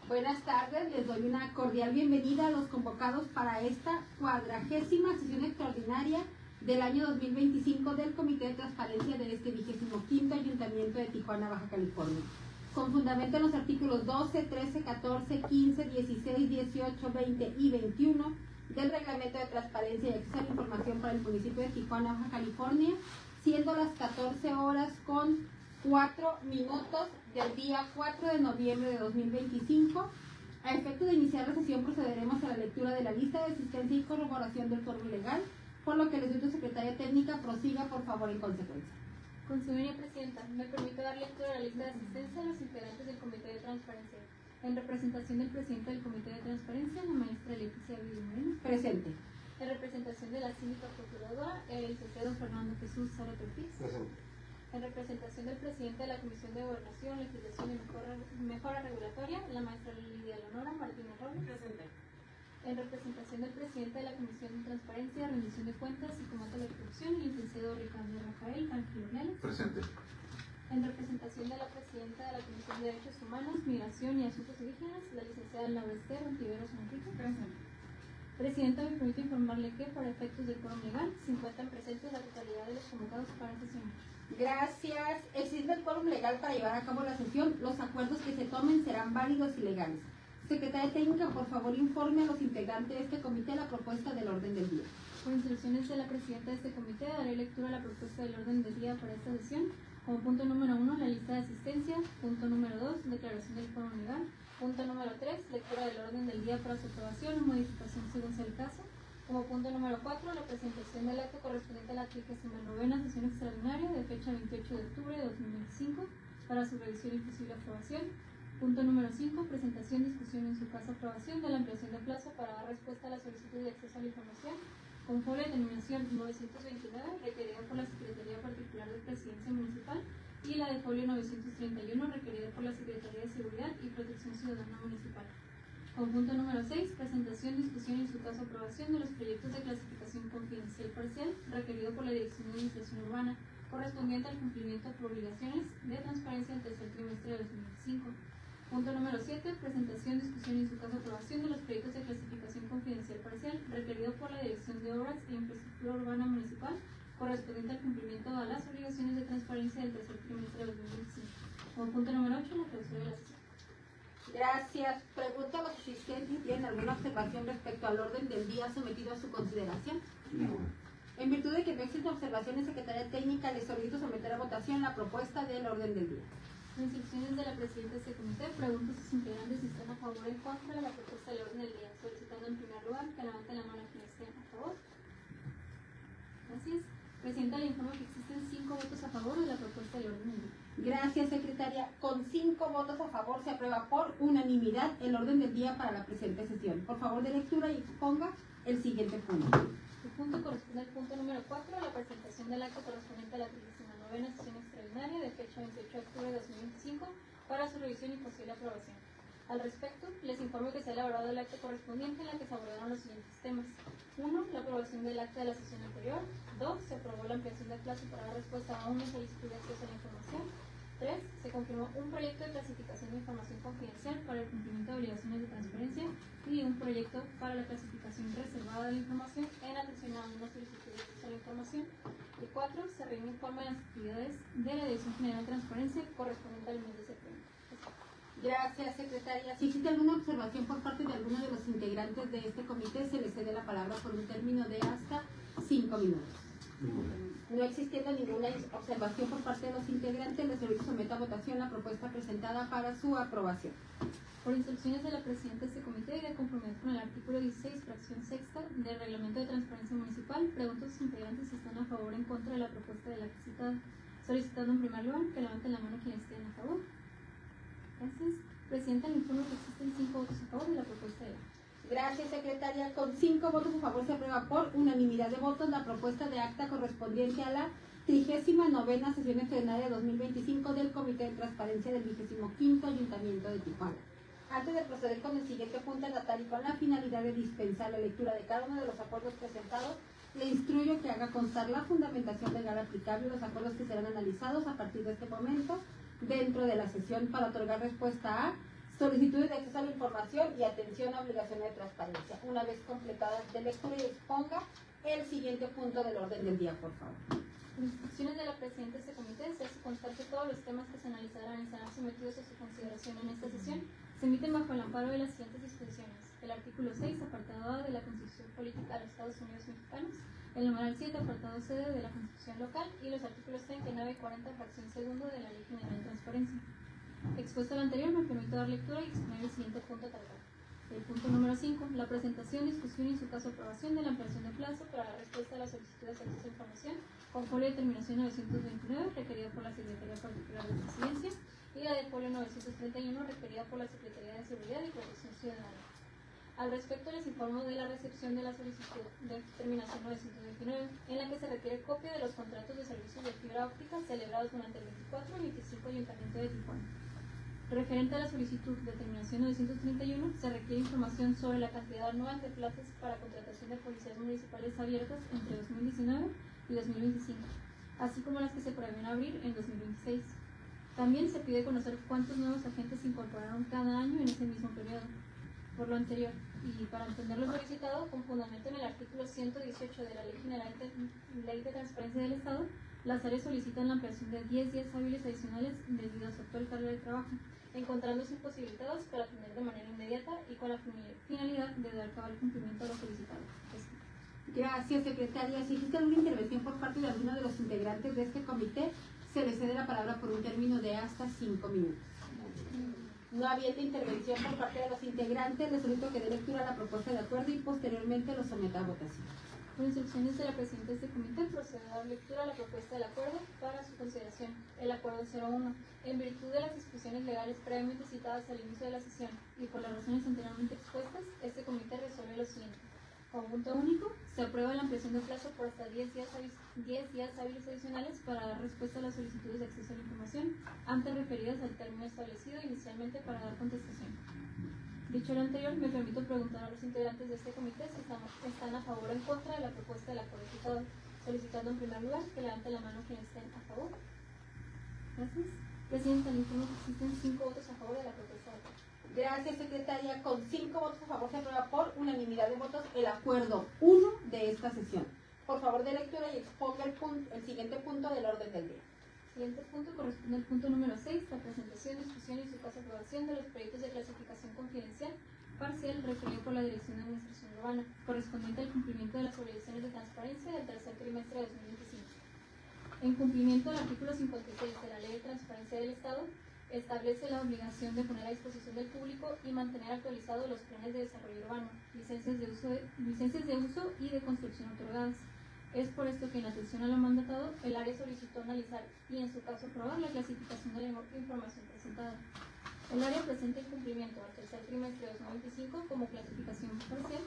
Buenas tardes, les doy una cordial bienvenida a los convocados para esta 40ª sesión extraordinaria del año 2025 del Comité de Transparencia de este 25º Ayuntamiento de Tijuana, Baja California. Con fundamento en los artículos 12, 13, 14, 15, 16, 18, 20 y 21 del Reglamento de Transparencia y Acceso a la Información para el municipio de Tijuana, Baja California, siendo las 14 horas con 4 minutos del día 4 de noviembre de 2025. A efecto de iniciar la sesión procederemos a la lectura de la lista de asistencia y corroboración del quórum legal, por lo que les doy a secretaria técnica prosiga por favor en consecuencia. Con su venia, Presidenta, me permito dar lectura a la lista de asistencia a los integrantes del Comité de Transparencia. En representación del presidente del Comité de Transparencia, la maestra Leticia Villamoreno. Presente. En representación de la síndica procuradora, el licenciado Fernando Jesús Zárate Ortiz. Presente. En representación del presidente de la Comisión de Gobernación, Legislación y Mejora Regulatoria, la maestra Lidia Leonora Martínez Robles. Presente. En representación del presidente de la Comisión de Transparencia, Rendición de Cuentas y Combate a la Corrupción, el licenciado Ricardo Rafael Ángel Ornelas. Presente. En representación de la presidenta de la Comisión de Derechos Humanos, Migración y Asuntos Indígenas, la licenciada Laura Esther Ontiveros Manrique. Presente. Presidenta, me permite informarle que, para efectos del quórum legal, se encuentran presentes la totalidad de los convocados para esta sesión. Gracias. Existe el quórum legal para llevar a cabo la sesión. Los acuerdos que se tomen serán válidos y legales. Secretaria técnica, por favor informe a los integrantes de este comité la propuesta del orden del día. Por instrucciones de la presidenta de este comité, daré lectura a la propuesta del orden del día para esta sesión. Como punto número 1, la lista de asistencia. Punto número 2, declaración del quórum legal. Punto número 3, lectura del orden del día para su aprobación o modificación según sea el caso. Como punto número 4, la presentación del acto correspondiente a la 39ª sesión extraordinaria de fecha 28 de octubre de 2025 para su revisión y posible aprobación. Punto número 5, presentación, discusión en su caso aprobación de la ampliación de plazo para dar respuesta a la solicitud de acceso a la información con folio de denominación 929 requerida por la Secretaría Particular de Presidencia Municipal y la de folio 931 requerida por la Secretaría de Seguridad y Protección Ciudadana Municipal. Con punto número 6, presentación, discusión y en su caso aprobación de los proyectos de clasificación confidencial parcial requerido por la Dirección de Administración Urbana correspondiente al cumplimiento por obligaciones de transparencia del tercer trimestre de 2025. Punto número 7, presentación, discusión y en su caso aprobación de los proyectos de clasificación confidencial parcial requerido por la Dirección de Obras e Infraestructura Urbana Municipal correspondiente al cumplimiento a las obligaciones de transparencia del tercer trimestre de 2025. Como punto número 8, la clausura de la sesión. Gracias. Pregunto a los asistentes si tienen alguna observación respecto al orden del día sometido a su consideración. Ninguna. En virtud de que no existen observaciones, secretaria técnica, les solicito someter a votación la propuesta del orden del día. Por instrucciones de la presidenta de este comité, pregunto a sus integrantes si están a favor o en contra de la propuesta del orden del día, solicitando en primer lugar que levanten la mano a quienes estén a favor. Gracias. Presidenta, le informo que existen 5 votos a favor de la propuesta del orden del día. Gracias, secretaria. Con 5 votos a favor se aprueba por unanimidad el orden del día para la presente sesión. Por favor, de lectura y exponga el siguiente punto. El punto corresponde al punto número 4, la presentación del acto correspondiente a la 39ª sesión extraordinaria de fecha 28 de octubre de 2025 para su revisión y posible aprobación. Al respecto, les informo que se ha elaborado el acto correspondiente en la que se abordaron los siguientes temas. 1. La aprobación del acta de la sesión anterior. 2. Se aprobó la ampliación de plazo para dar respuesta a una solicitud de acceso a la información. 3. Se confirmó un proyecto de clasificación de información confidencial para el cumplimiento de obligaciones de transparencia y un proyecto para la clasificación reservada de la información en atención a una solicitud de acceso a la información. Y 4. Se rindió informe de las actividades de la Dirección General de Transparencia correspondiente al mes de septiembre. Gracias, secretaria. Si existe alguna observación por parte de alguno de los integrantes de este comité, se les cede la palabra por un término de hasta 5 minutos. No existiendo ninguna observación por parte de los integrantes, les someto a votación la propuesta presentada para su aprobación. Por instrucciones de la presidenta de este comité y de conformidad con el artículo 16, fracción sexta del Reglamento de Transparencia Municipal, pregunto a sus integrantes si están a favor o en contra de la propuesta de la citada, solicitando en primer lugar que levanten la mano quienes estén a favor. Gracias. Presidenta, le informo que existen 5 votos a favor de la propuesta de la. Gracias, secretaria. Con 5 votos a favor se aprueba por unanimidad de votos la propuesta de acta correspondiente a la 39ª sesión extraordinaria de 2025 del Comité de Transparencia del 25º Ayuntamiento de Tijuana. Antes de proceder con el siguiente punto, Natalia, y con la finalidad de dispensar la lectura de cada uno de los acuerdos presentados, le instruyo que haga constar la fundamentación legal aplicable a los acuerdos que serán analizados a partir de este momento dentro de la sesión para otorgar respuesta a solicitudes de acceso a la información y atención a obligaciones de transparencia. Una vez completada de lectura, y exponga el siguiente punto del orden del día, por favor. Por instrucciones de la presidenta de este comité, se hace constar que todos los temas que se analizarán y serán sometidos a su consideración en esta sesión se emiten bajo el amparo de las siguientes disposiciones: el artículo 6, apartado A de la Constitución Política de los Estados Unidos Mexicanos, el numeral 7, apartado C de la Constitución Local y los artículos 39 y 40, fracción segunda de la Ley General de Transparencia. Expuesto al anterior, me permito dar lectura y exponer el siguiente punto a tratar. El punto número 5, la presentación, discusión y en su caso aprobación de la ampliación de plazo para la respuesta a las solicitudes de acceso a información con folio de terminación 929 requerida por la Secretaría Particular de Presidencia y la de folio 931 requerida por la Secretaría de Seguridad y Protección Ciudadana. Al respecto, les informo de la recepción de la solicitud de terminación 929, en la que se requiere copia de los contratos de servicios de fibra óptica celebrados durante el 24 y 25 Ayuntamiento de Tijuana. Referente a la solicitud de terminación 931, se requiere información sobre la cantidad anual de plazas para contratación de policías municipales abiertas entre 2019 y 2025, así como las que se prevén abrir en 2026. También se pide conocer cuántos nuevos agentes se incorporaron cada año en ese mismo periodo. Por lo anterior, y para entender lo solicitado, con fundamento en el artículo 118 de la Ley General de Transparencia del Estado, las áreas solicitan la ampliación de 10 días hábiles adicionales debido a su actual carga de trabajo, encontrándose imposibilitados para atender de manera inmediata y con la finalidad de dar cabal cumplimiento a lo solicitado. Gracias, secretaria. Si existe alguna intervención por parte de alguno de los integrantes de este comité, se le cede la palabra por un término de hasta 5 minutos. No habiendo intervención por parte de los integrantes, les solicito que dé lectura a la propuesta de acuerdo y posteriormente lo someta a votación. Por instrucciones de la presidenta de este comité, procedo a dar lectura a la propuesta del acuerdo para su consideración. El acuerdo 01. En virtud de las disposiciones legales previamente citadas al inicio de la sesión y por las razones anteriormente expuestas, este comité resuelve lo siguiente. Como punto único, se aprueba la ampliación de plazo por hasta 10 días hábiles adicionales para dar respuesta a las solicitudes de acceso a la información, antes referidas al término establecido inicialmente para dar contestación. Dicho lo anterior, me permito preguntar a los integrantes de este comité si están a favor o en contra de la propuesta del acuerdo citado, solicitando en primer lugar que levante la mano quienes estén a favor. Gracias. Presidenta, le informo que existen 5 votos a favor de la propuesta del acuerdo. Gracias, secretaria. Con 5 votos a favor se aprueba por unanimidad de votos el acuerdo 1 de esta sesión. Por favor, de lectura y exponga el siguiente punto del orden del día. Siguiente punto corresponde al punto número 6, la presentación, discusión y su caso aprobación de los proyectos de clasificación confidencial parcial referido por la Dirección de Administración Urbana, correspondiente al cumplimiento de las obligaciones de transparencia del tercer trimestre de 2025. En cumplimiento del artículo 56 de la Ley de Transparencia del Estado, establece la obligación de poner a disposición del público y mantener actualizados los planes de desarrollo urbano, licencias de uso y de construcción otorgadas. Es por esto que en atención a lo mandatado, el área solicitó analizar y en su caso aprobar la clasificación de la información presentada. El área presenta en cumplimiento al tercer trimestre de 2025 como clasificación parcial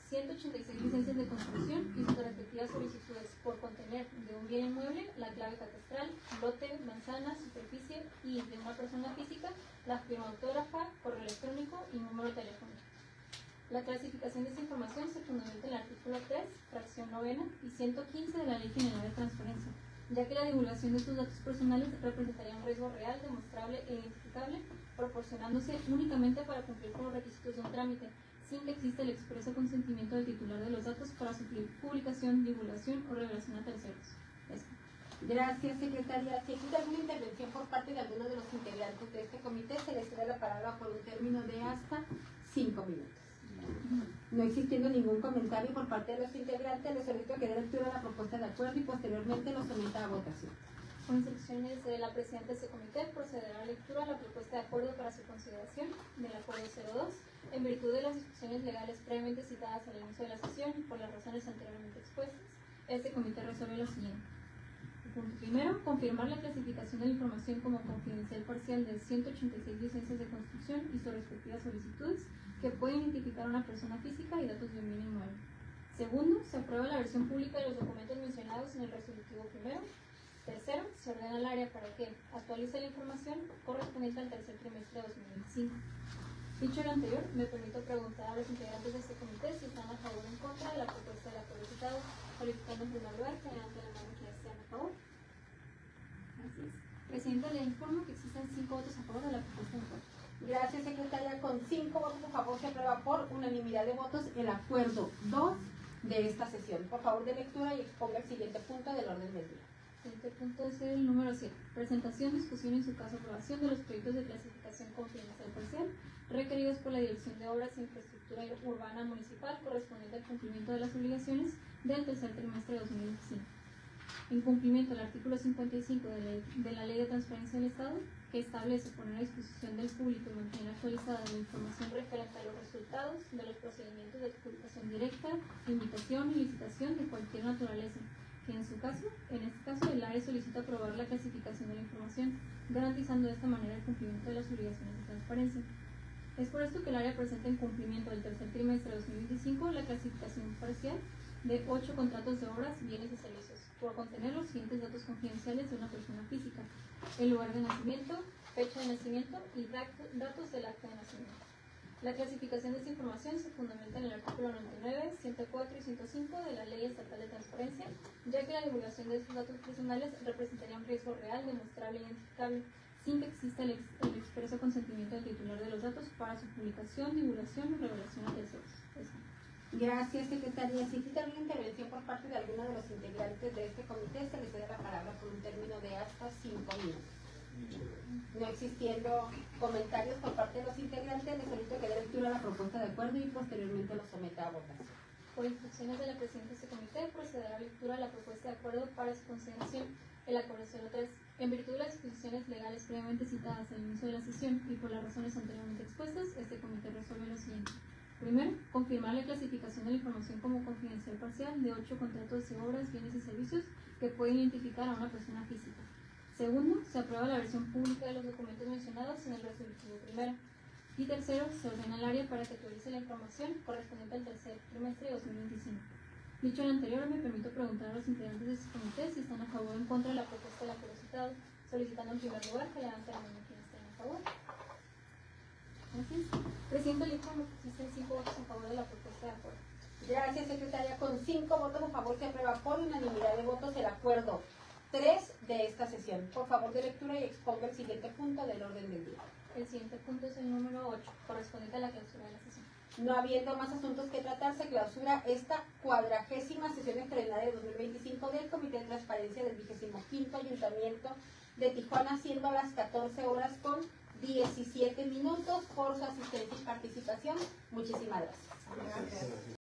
186 licencias de construcción y sus respectivas solicitudes por contener de un bien inmueble la clave catastral, lote, manzana, superficie y de una persona física la firma autógrafa, correo electrónico y número telefónico. La clasificación de esta información se fundamenta en el artículo 3, fracción novena y 115 de la Ley General de Transparencia, ya que la divulgación de sus datos personales representaría un riesgo real, demostrable e identificable, proporcionándose únicamente para cumplir con los requisitos de un trámite, sin que exista el expreso consentimiento del titular de los datos para su publicación, divulgación o revelación a terceros. Gracias, secretaria. Si existe alguna intervención por parte de alguno de los integrantes de este comité, se les cede la palabra por un término de hasta 5 minutos. No existiendo ningún comentario por parte de los integrantes, les solicito que dé lectura a la propuesta de acuerdo y posteriormente lo someta a votación. Con instrucciones de la presidenta de este comité, procederá a la lectura a la propuesta de acuerdo para su consideración del acuerdo 02, en virtud de las discusiones legales previamente citadas al inicio de la sesión y por las razones anteriormente expuestas. Este comité resuelve lo siguiente. Punto primero, confirmar la clasificación de la información como confidencial parcial de 186 licencias de construcción y sus respectivas solicitudes que pueden identificar a una persona física y datos de un bien inmueble. Segundo, se aprueba la versión pública de los documentos mencionados en el resolutivo primero. Tercero, se ordena al área para que actualice la información correspondiente al tercer trimestre de 2025. Dicho lo anterior, me permito preguntar a los integrantes de este comité si están a favor o en contra de la propuesta del acuerdo citado, solicitando en primer lugar que levante la mano quienes estén a favor. Gracias. Presidenta, le informo que existen 5 votos a favor de la propuesta de acuerdo. Gracias, secretaria. Con 5 votos a favor se aprueba por unanimidad de votos el acuerdo 2 de esta sesión. Por favor, de lectura y exponga el siguiente punto del orden del día. El siguiente punto es el número 7. Presentación, discusión y en su caso aprobación de los proyectos de clasificación confidencial parcial requeridos por la Dirección de Obras e Infraestructura Urbana Municipal correspondiente al cumplimiento de las obligaciones del tercer trimestre de 2025. En cumplimiento del artículo 55 de la Ley de Transparencia del Estado, que establece poner a disposición del público y mantener actualizada la información referente a los resultados de los procedimientos de adjudicación directa, invitación y licitación de cualquier naturaleza, que en este caso, el área solicita aprobar la clasificación de la información, garantizando de esta manera el cumplimiento de las obligaciones de transparencia. Es por esto que el área presenta en cumplimiento del tercer trimestre de 2025 la clasificación parcial de 8 contratos de obras, bienes y servicios, por contener los siguientes datos confidenciales de una persona física: el lugar de nacimiento, fecha de nacimiento y datos del acta de nacimiento. La clasificación de esta información se fundamenta en el artículo 99, 104 y 105 de la Ley Estatal de Transparencia, ya que la divulgación de estos datos personales representaría un riesgo real, demostrable e identificable, sin que exista el expreso consentimiento del titular de los datos para su publicación, divulgación o revelación a terceros. Gracias, secretaria. Si existe alguna intervención por parte de alguno de los integrantes de este comité, se les da la palabra por un término de hasta 5 minutos. No existiendo comentarios por parte de los integrantes, les solicito que dé lectura a la propuesta de acuerdo y posteriormente lo someta a votación. Por instrucciones de la presidenta de este comité, procederá a la lectura de la propuesta de acuerdo para su consideración. El acuerdo 03. En virtud de las disposiciones legales previamente citadas al inicio de la sesión y por las razones anteriormente expuestas, este comité resuelve lo siguiente. Primero, confirmar la clasificación de la información como confidencial parcial de 8 contratos de obras, bienes y servicios que pueden identificar a una persona física. Segundo, se aprueba la versión pública de los documentos mencionados en el resolutivo primero. Y tercero, se ordena al área para que actualice la información correspondiente al tercer trimestre de 2025. Dicho lo anterior, me permito preguntar a los integrantes de este comité si están a favor o en contra de la propuesta del acuerdo citado, solicitando en primer lugar que levanten la mano quienes estén a favor. Gracias. Presidente, le informo que existen 5 votos a favor de la propuesta de acuerdo. Gracias, secretaria. Con 5 votos a favor se aprueba por unanimidad de votos el acuerdo 3 de esta sesión. Por favor, de lectura y exponga el siguiente punto del orden del día. El siguiente punto es el número 8, correspondiente a la clausura de la sesión. No habiendo más asuntos que tratar, se clausura esta 40ª sesión extraordinaria de 2025 del Comité de Transparencia del 25º Ayuntamiento de Tijuana, siendo a las 14 horas con 17 minutos por su asistencia y participación. Muchísimas gracias.